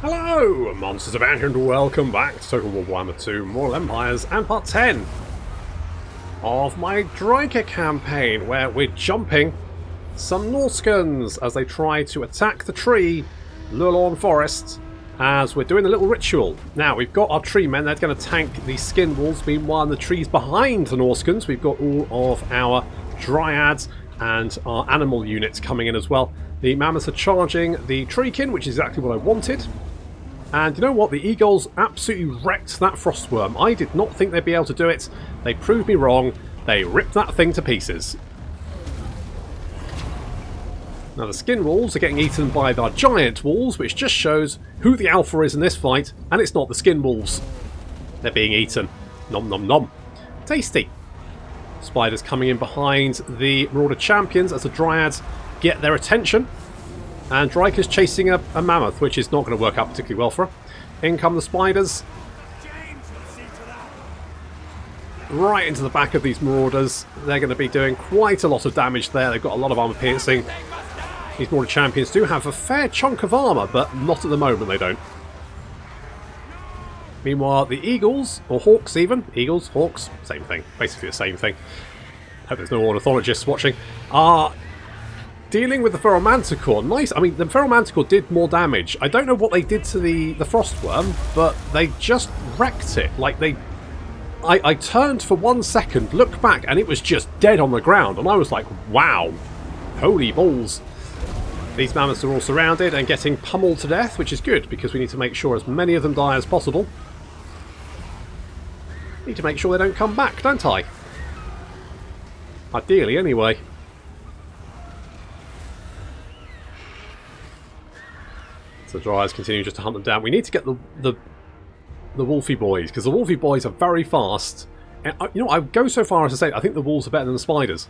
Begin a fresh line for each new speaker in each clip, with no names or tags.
Hello, Monsters of Ash, and welcome back to Total War Warhammer 2 Mortal Empires and part 10 of my Dryker campaign, where we're jumping some Norscans as they try to attack the tree, Lurlawn Forest, as we're doing a little ritual. Now, we've got our tree men, they're going to tank the skin walls. Meanwhile, in the trees behind the Norscans, we've got all of our dryads and our animal units coming in as well. The mammoths are charging the treekin, which is exactly what I wanted. And you know what? The eagles absolutely wrecked that frostworm. I did not think they'd be able to do it. They proved me wrong. They ripped that thing to pieces. Now the skin walls are getting eaten by our giant walls, which just shows who the alpha is in this fight, and it's not the skin walls. They're being eaten. Nom nom nom. Tasty. Spiders coming in behind the Marauder champions as the dryads get their attention. And Dryker's chasing a mammoth, which is not going to work out particularly well for her. In come the spiders. Right into the back of these marauders. They're going to be doing quite a lot of damage there. They've got a lot of armor piercing. These Marauder champions do have a fair chunk of armor, but not at the moment they don't. Meanwhile, the eagles, or hawks even, eagles, hawks, same thing, basically the same thing. Hope there's no ornithologists watching. Are dealing with the Ferromanticore. Nice. I mean, the Ferromanticore did more damage. I don't know what they did to the frostworm, but they just wrecked it. Like I turned for 1 second, looked back, and it was just dead on the ground. And I was like, wow, holy balls. These mammoths are all surrounded and getting pummeled to death, which is good, because we need to make sure as many of them die as possible. Need to make sure they don't come back, don't I? Ideally, anyway. So the dryads continue just to hunt them down. We need to get the Wolfie boys, because the Wolfie boys are very fast. And, you know, I would go so far as to say I think the wolves are better than the spiders.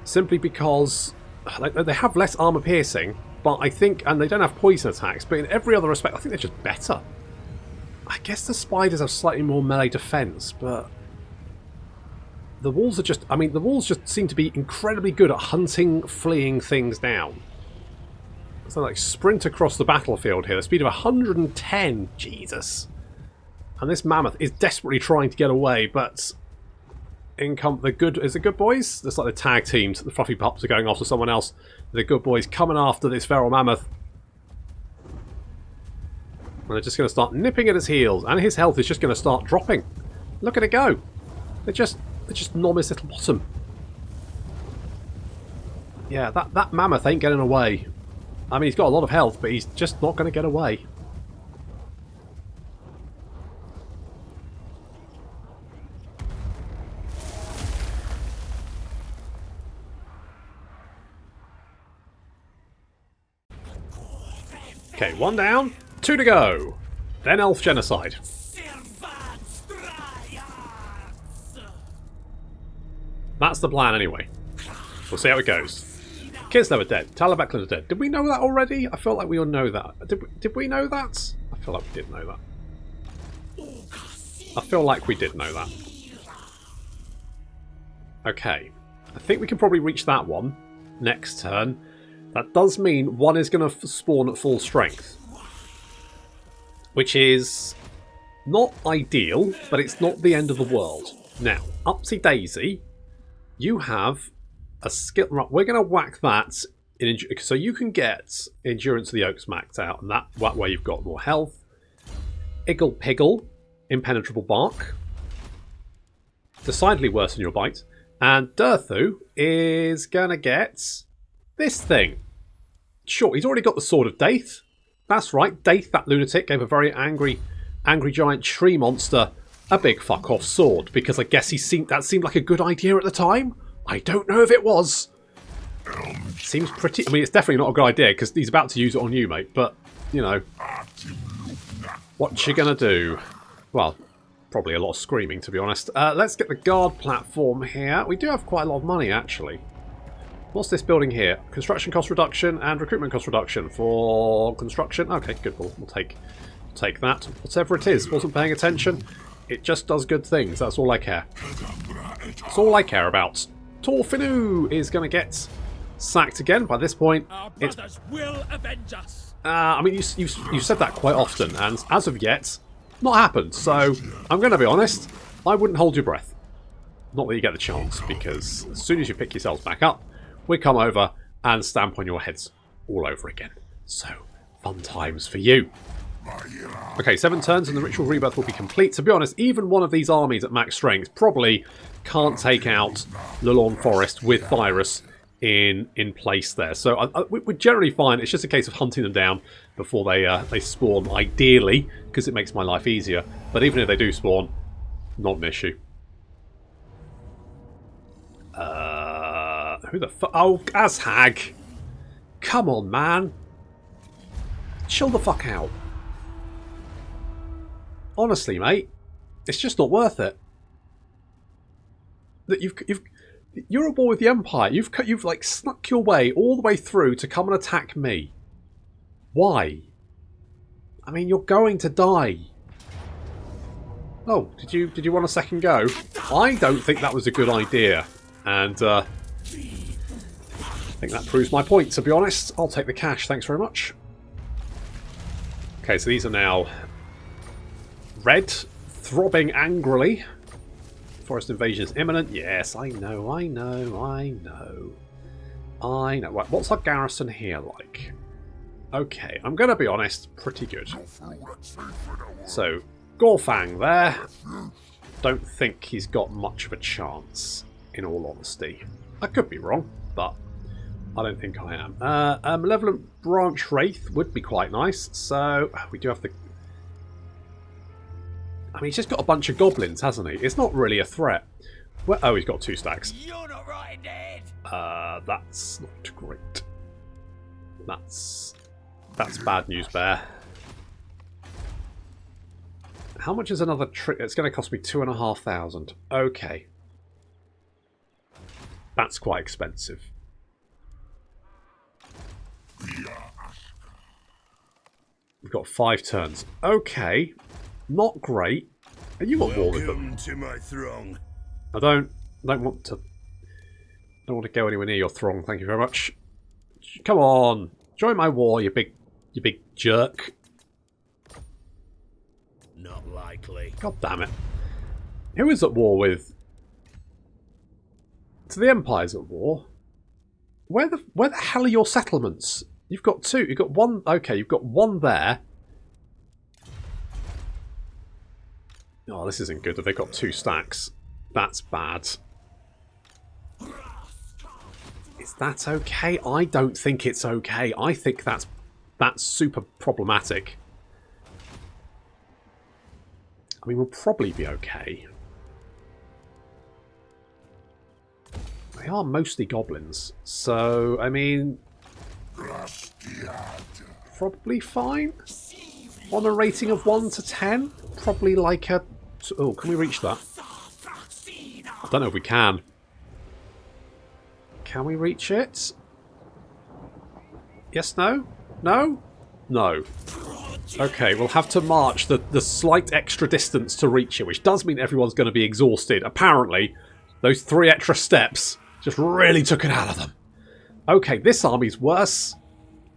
Simply because they have less armor piercing, but I think, and they don't have poison attacks, but in every other respect I think they're just better. I guess the spiders have slightly more melee defense, but the wolves are just, I mean, the wolves just seem to be incredibly good at hunting, fleeing things down. So like sprint across the battlefield here, the speed of 110, Jesus. And this mammoth is desperately trying to get away, but in come the good, is it good boys? It's like the tag teams, the fluffy pups are going after someone else. The good boys coming after this feral mammoth. And they're just going to start nipping at his heels, and his health is just going to start dropping. Look at it go. They're just nom his little bottom. Yeah, that mammoth ain't getting away. I mean, he's got a lot of health, but he's just not going to get away. Okay, 1 down, 2 to go. Then elf genocide. That's the plan anyway. We'll see how it goes. Kids never dead. Talabeklan are dead. Did we know that already? I felt like we all know that. Did we know that? I feel like we did know that. I feel like we did know that. Okay. I think we can probably reach that one next turn. That does mean one is going to spawn at full strength. Which is not ideal, but it's not the end of the world. Now, Upsy Daisy, you have a skill. Right, we're going to whack that in, so you can get Endurance of the Oaks maxed out, and that way you've got more health. Iggle Piggle, Impenetrable Bark, decidedly worse than your bite. And Durthu is going to get this thing. Sure, he's already got the Sword of Daith. That's right, Daith, that lunatic, gave a very angry giant tree monster a big fuck off sword, because I guess that seemed like a good idea at the time. I don't know if it was. Seems pretty... I mean, it's definitely not a good idea, because he's about to use it on you, mate. But, you know, what you gonna do? Well, probably a lot of screaming, to be honest. Let's get the guard platform here. We do have quite a lot of money, actually. What's this building here? Construction cost reduction and recruitment cost reduction for construction. Okay, good. We'll take that. Whatever it is, wasn't paying attention. It just does good things. That's all I care. That's all I care about. Torfinu is going to get sacked again. By this point,
our brothers will avenge us.
I mean, you've said that quite often, and as of yet, not happened. So, I'm going to be honest, I wouldn't hold your breath. Not that you get the chance, because as soon as you pick yourselves back up, we come over and stamp on your heads all over again. So, fun times for you. Okay, 7 turns and the ritual rebirth will be complete. To be honest, even one of these armies at max strength probably can't take out Lorne Forest with Virus in place there. So we're generally fine. It's just a case of hunting them down before they spawn, ideally, because it makes my life easier. But even if they do spawn, not an issue. Who the fuck? Oh, Azhag! Come on, man! Chill the fuck out. Honestly, mate, it's just not worth it. That you're at war with the Empire. You've like snuck your way all the way through to come and attack me. Why? I mean, you're going to die. Oh, did you want a second go? I don't think that was a good idea, and I think that proves my point. To be honest, I'll take the cash. Thanks very much. Okay, so these are now red, throbbing angrily. Forest invasion is imminent. Yes, I know. Right, what's our garrison here like? Okay, I'm going to be honest, pretty good. So, Gorfang there. Don't think he's got much of a chance, in all honesty. I could be wrong, but I don't think I am. A Malevolent Branch Wraith would be quite nice, so we do have the... I mean, he's just got a bunch of goblins, hasn't he? It's not really a threat. Well, oh, he's got 2 stacks.
You're not right, Dad.
That's not great. That's bad news, Bear. How much is another trick? It's going to cost me 2,500. Okay. That's quite expensive. We've got 5 turns. Okay. Not great. Are you at war with them?
To my throng.
I don't want to go anywhere near your throng, thank you very much. Come on. Join my war, you big jerk.
Not likely.
God damn it. Who is at war with? So the Empire's at war. Where the hell are your settlements? You've got 2. You've got 1. Okay, you've got 1 there. Oh, this isn't good. They've got 2 stacks. That's bad. Is that okay? I don't think it's okay. I think that's super problematic. I mean, we'll probably be okay. They are mostly goblins, so, I mean... probably fine. On a rating of 1 to 10, probably like a... Oh, can we reach that? I don't know if we can. Can we reach it? Yes, no? No? No. Okay, we'll have to march the slight extra distance to reach it, which does mean everyone's going to be exhausted. Apparently, those 3 extra steps just really took it out of them. Okay, this army's worse.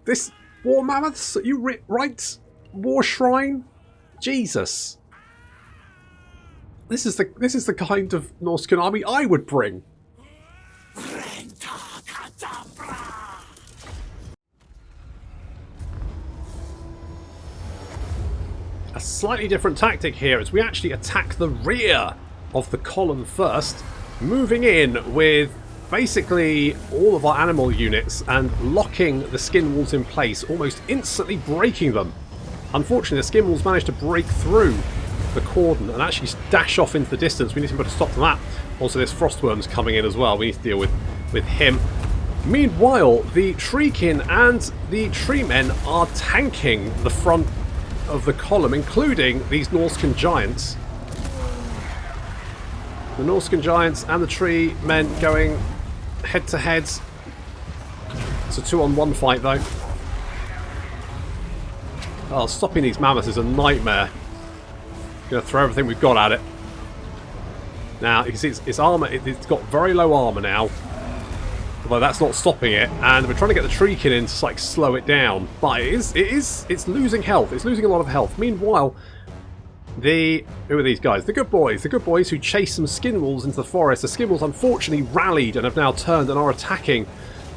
This... War Mammoths? Are you right? War Shrine? Jesus. This is the kind of Norscan army I would bring. A slightly different tactic here as we actually attack the rear of the column first, moving in with basically all of our animal units and locking the skin walls in place, almost instantly breaking them. Unfortunately, the skin walls managed to break through the cordon and actually dash off into the distance. We need to put a stop to that. Also, this Frostworm's coming in as well. We need to deal with him. Meanwhile, the Treekin and the Treemen are tanking the front of the column, including these Norscan giants. The Norscan giants and the Treemen going head to head. It's a 2-on-1 fight, though. Oh, stopping these mammoths is a nightmare. Gonna throw everything we've got at it. Now, you can see its armour, it's got very low armour now. Although that's not stopping it, and we're trying to get the Treekin in to like slow it down. But it's losing health. It's losing a lot of health. Meanwhile, who are these guys? The good boys. The good boys who chased some skin wolves into the forest. The skin wolves unfortunately rallied and have now turned and are attacking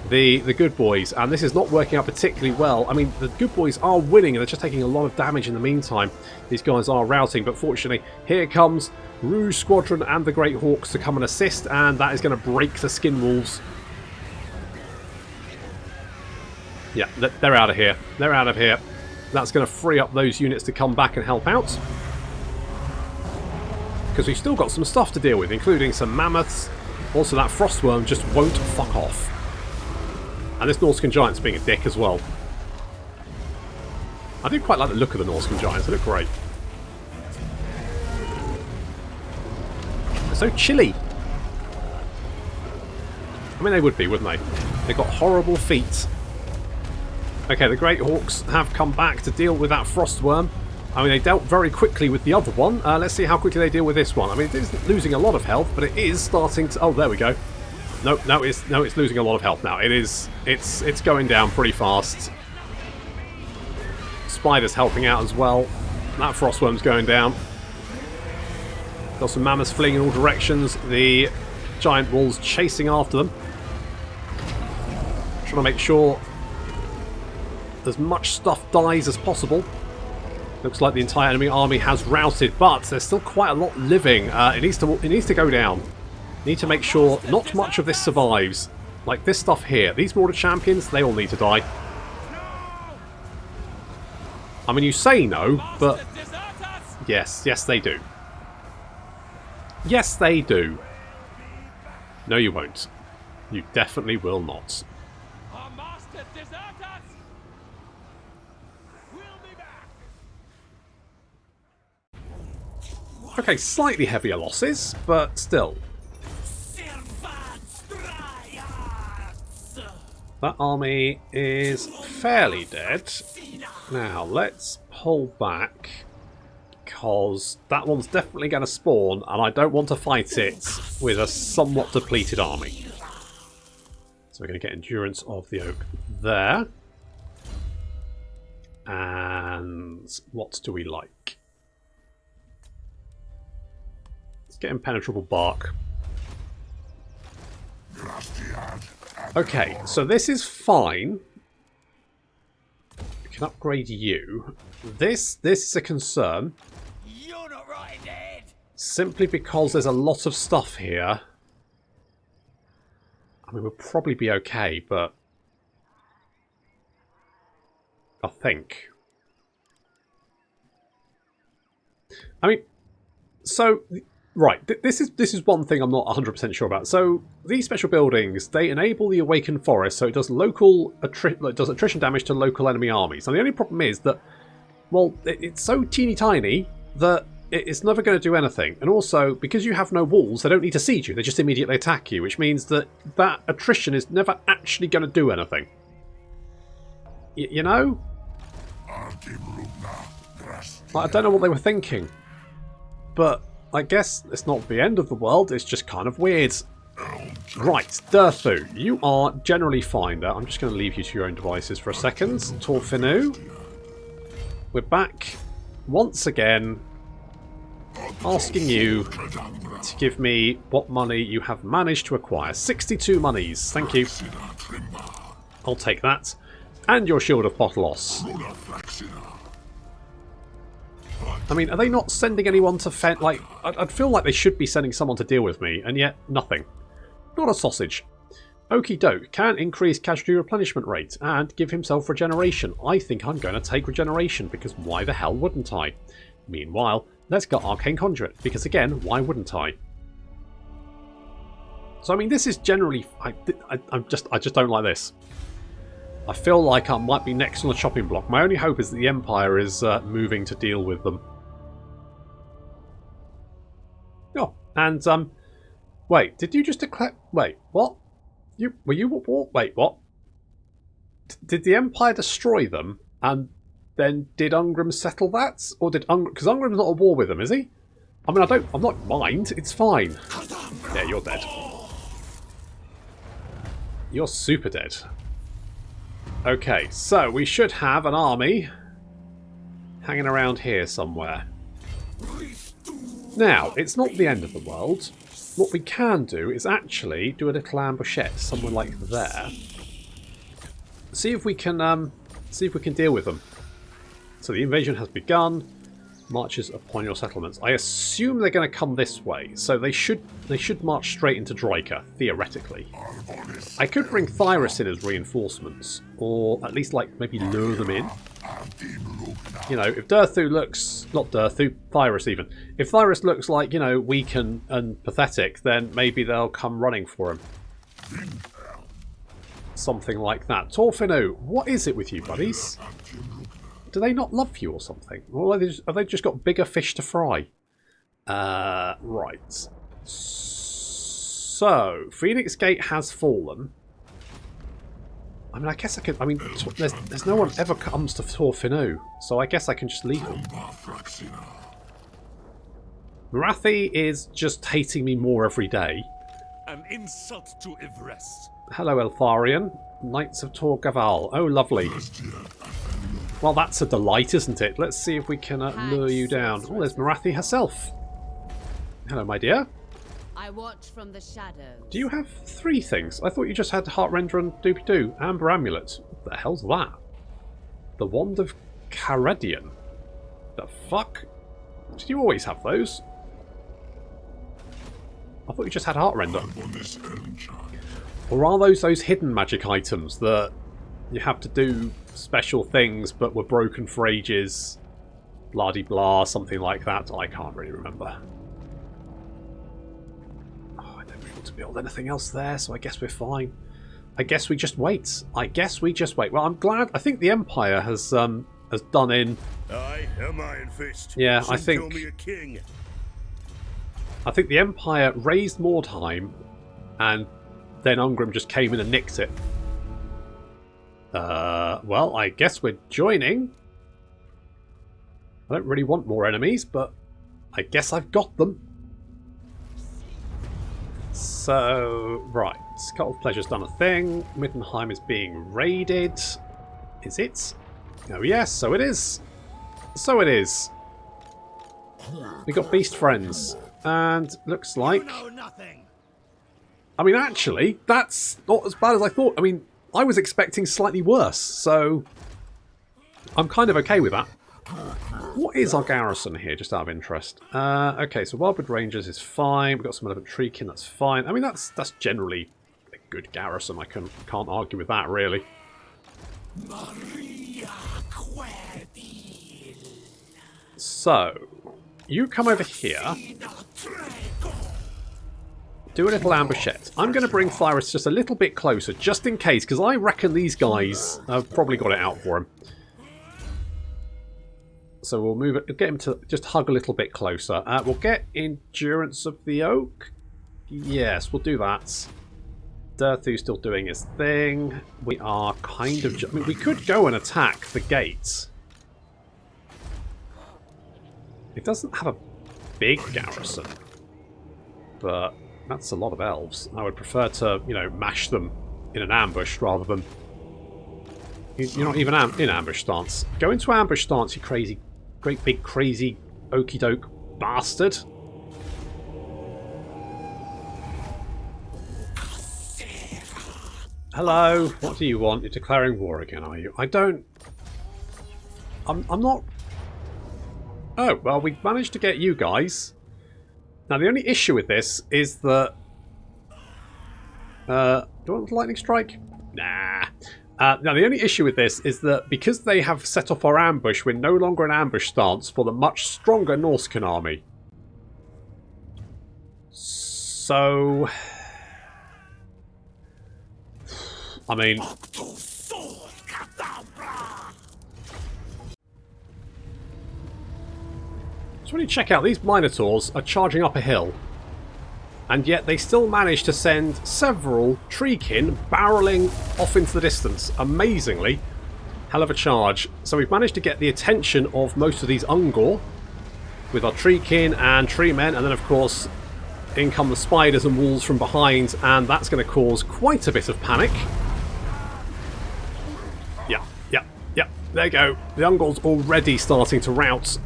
the good boys. And this is not working out particularly well. I mean, the good boys are winning and they're just taking a lot of damage in the meantime. These guys are routing, but fortunately, here comes Rouge Squadron and the Great Hawks to come and assist, and that is going to break the skin wolves. Yeah, they're out of here. They're out of here. That's going to free up those units to come back and help out. Because we've still got some stuff to deal with, including some mammoths. Also, that frostworm just won't fuck off. And this Norscan Giant's being a dick as well. I do quite like the look of the Norscan Giants. They look great. They're so chilly. I mean, they would be, wouldn't they? They've got horrible feet. Okay, the Great Hawks have come back to deal with that frostworm. I mean, they dealt very quickly with the other one. Let's see how quickly they deal with this one. I mean, it isn't losing a lot of health, but it is starting to... Oh, there we go. No, it's losing a lot of health now. It's going down pretty fast. Spider's helping out as well. That frostworm's going down. Got some mammoths fleeing in all directions. The giant wolves chasing after them. Trying to make sure as much stuff dies as possible. Looks like the entire enemy army has routed, but there's still quite a lot living. It needs to go down. Need to make sure not much of this survives. Like this stuff here. These Marauder champions, they all need to die. I mean, you say no, but yes, they do. Yes, they do. No, you won't. You definitely will not. Okay, slightly heavier losses, but still. That army is fairly dead. Now, let's pull back, because that one's definitely going to spawn, and I don't want to fight it with a somewhat depleted army. So we're going to get Endurance of the Oak there. And what do we like? Let's get Impenetrable Bark. Okay, so this is fine. We can upgrade you. This is a concern.
You're not right, Dad.
Simply because there's a lot of stuff here. I mean, we'll probably be okay, but I think. I mean, so right, this is one thing I'm not 100% sure about. So these special buildings, they enable the Awakened Forest, so it does attrition damage to local enemy armies. And the only problem is that, well, it's so teeny tiny that it's never going to do anything. And also, because you have no walls, they don't need to siege you. They just immediately attack you, which means that attrition is never actually going to do anything. You know? I don't know what they were thinking. But I guess it's not the end of the world, it's just kind of weird. Right, Durthu, you are generally fine there. I'm just going to leave you to your own devices for a second. Torfinu, we're back once again, asking you to give me what money you have managed to acquire. 62 monies, thank you. I'll take that. And your Shield of Potlos. I mean, are they not sending anyone to fend? Like, I'd feel like they should be sending someone to deal with me, and yet nothing. Not a sausage. Okie doke can increase casualty replenishment rate and give himself regeneration. I think I'm going to take regeneration, because why the hell wouldn't I? Meanwhile, let's get Arcane Conduit, because again, why wouldn't I? So I mean, this is generally... I just don't like this. I feel like I might be next on the chopping block. My only hope is that the Empire is moving to deal with them. Oh, and wait, did you just declare? Wait, what? Wait, what? Did the Empire destroy them, and then did Ungrim settle that, or did because Ungrim's not at war with them, is he? I mean, I'm not mind. It's fine. Yeah, you're dead. You're super dead. Okay, so we should have an army hanging around here somewhere. Now, it's not the end of the world. What we can do is actually do a little ambushette somewhere like there. See if we can deal with them. So the invasion has begun. Marches upon your settlements. I assume they're going to come this way, so they should march straight into Dryka, theoretically. I could bring Thyrus in as reinforcements, or at least like maybe lure them in. You know, if Durthu looks, not Durthu, Thyrus even. If Thyrus looks like, you know, weak and pathetic, then maybe they'll come running for him. Something like that. Torfinu, what is it with you, buddies? Do they not love you or something? Or have they just got bigger fish to fry? Right. So, Phoenix Gate has fallen. I mean, I guess I could... I mean, there's no one ever comes to Torfinu, so I guess I can just leave them. Marathi is just hating me more every day.
An insult to Everest.
Hello, Eltharion. Knights of Tor Gaval. Oh, lovely. Well, that's a delight, isn't it? Let's see if we can lure you down. Oh, there's Marathi herself. Hello, my dear.
I watch from the shadows.
Do you have 3 things? I thought you just had Heartrender and Doopy-Doo. Amber Amulet. What the hell's that? The Wand of Caradian. The fuck? Did you always have those? I thought you just had Heartrender. Or are those hidden magic items that you have to do special things but were broken for ages? Blah-de-blah, something like that. I can't really remember. Oh, I don't really want to build anything else there, so I guess we're fine. I guess we just wait. Well, I'm glad. I think the Empire has done in...
I am Iron Fist.
Yeah,
Soon
I think...
Call me a king.
I think the Empire raised Mordheim, and then Ungrim just came in and nicked it. Well, I guess we're joining. I don't really want more enemies, but I guess I've got them. So, right. Cult of Pleasure's done a thing. Middenheim is being raided. Is it? Oh, yes, so it is. So it is. We got beast friends. And looks like...
You know nothing.
I mean, actually, that's not as bad as I thought. I mean, I was expecting slightly worse, so I'm kind of okay with that. What is our garrison here, just out of interest? Okay, so Wildwood Rangers is fine. We've got some Elephant Treekin, that's fine. I mean, that's generally a good garrison. I can't argue with that, really. So, you come over here. Do a little ambushette. I'm going to bring Thyrus just a little bit closer, just in case, because I reckon these guys have probably got it out for him. So we'll move it, get him to just hug a little bit closer. We'll get Endurance of the Oak. Yes, we'll do that. Durthu's still doing his thing. We are kind of... I mean, we could go and attack the gates. It doesn't have a big garrison, but that's a lot of elves. I would prefer to, you know, mash them in an ambush rather than... You're not even in ambush stance. Go into ambush stance, you crazy, great big crazy okie doke bastard. Hello, what do you want? You're declaring war again, are you? I don't... I'm not... Oh, well, we managed to get you guys. Now, the only issue with this is that... do I want the lightning strike? Nah. Now, the only issue with this is that because they have set off our ambush, we're no longer in ambush stance for the much stronger Norscan army. So... I mean... So when you check out, these Minotaurs are charging up a hill. And yet they still manage to send several Treekin barreling off into the distance. Amazingly. Hell of a charge. So we've managed to get the attention of most of these Ungor with our Treekin and Treemen, and then of course In come the spiders and wolves from behind, and that's going to cause quite a bit of panic. Yeah, yeah, yeah, there you go. The Ungol's already starting to rout.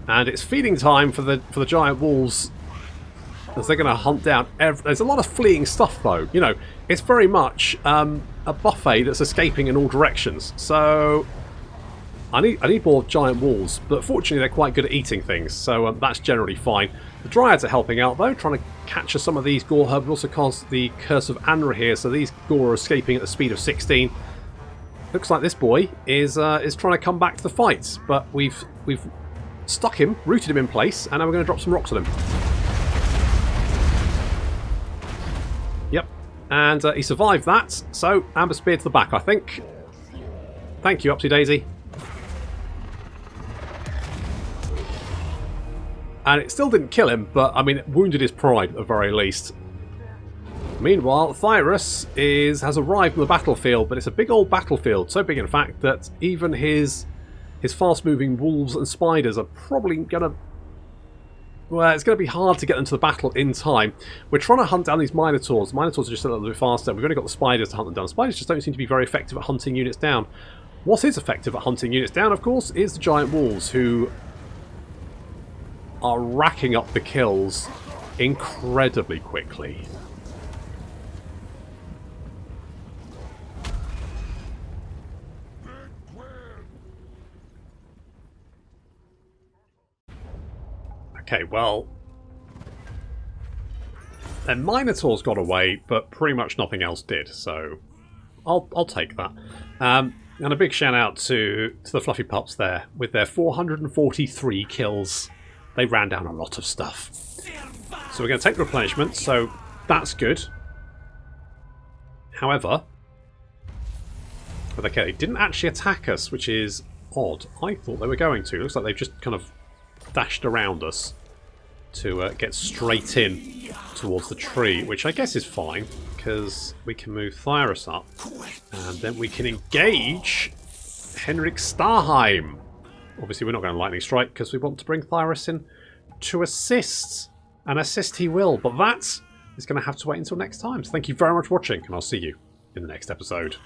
And it's feeding time for the giant wolves, as they're going to hunt down there's a lot of fleeing stuff, though. You know, it's very much a buffet that's escaping in all directions. So I need more giant wolves, but fortunately they're quite good at eating things, so that's generally fine. The Dryads are helping out, though, trying to capture some of these Gore Herb, but also cast the Curse of Anra here, so these Gore are escaping at the speed of 16. Looks like this boy is trying to come back to the fight, but we've stuck him, rooted him in place, and now we're going to drop some rocks on him. Yep, and he survived that, so Amber Spear to the back, I think. Thank you, Upsy Daisy. And it still didn't kill him, but, I mean, it wounded his pride at the very least. Meanwhile, Thyrus has arrived on the battlefield, but it's a big old battlefield. So big, in fact, that even his fast-moving wolves and spiders are probably going to... Well, it's going to be hard to get into the battle in time. We're trying to hunt down these Minotaurs. The Minotaurs are just a little bit faster. We've only got the spiders to hunt them down. Spiders just don't seem to be very effective at hunting units down. What is effective at hunting units down, of course, is the giant wolves, who are racking up the kills incredibly quickly. Okay, well, their Minotaurs got away, but pretty much nothing else did, so I'll take that. And a big shout out to the Fluffy Pups there, with their 443 kills. They ran down a lot of stuff. So we're going to take the replenishment, so that's good. However, okay, they didn't actually attack us, which is odd. I thought they were going to. Looks like they've just kind of dashed around us to get straight in towards the tree, which I guess is fine, because we can move Thyrus up, and then we can engage Henrik Starheim. Obviously, we're not going to lightning strike because we want to bring Thyrus in to assist. And assist he will, but that is going to have to wait until next time. So thank you very much for watching, and I'll see you in the next episode.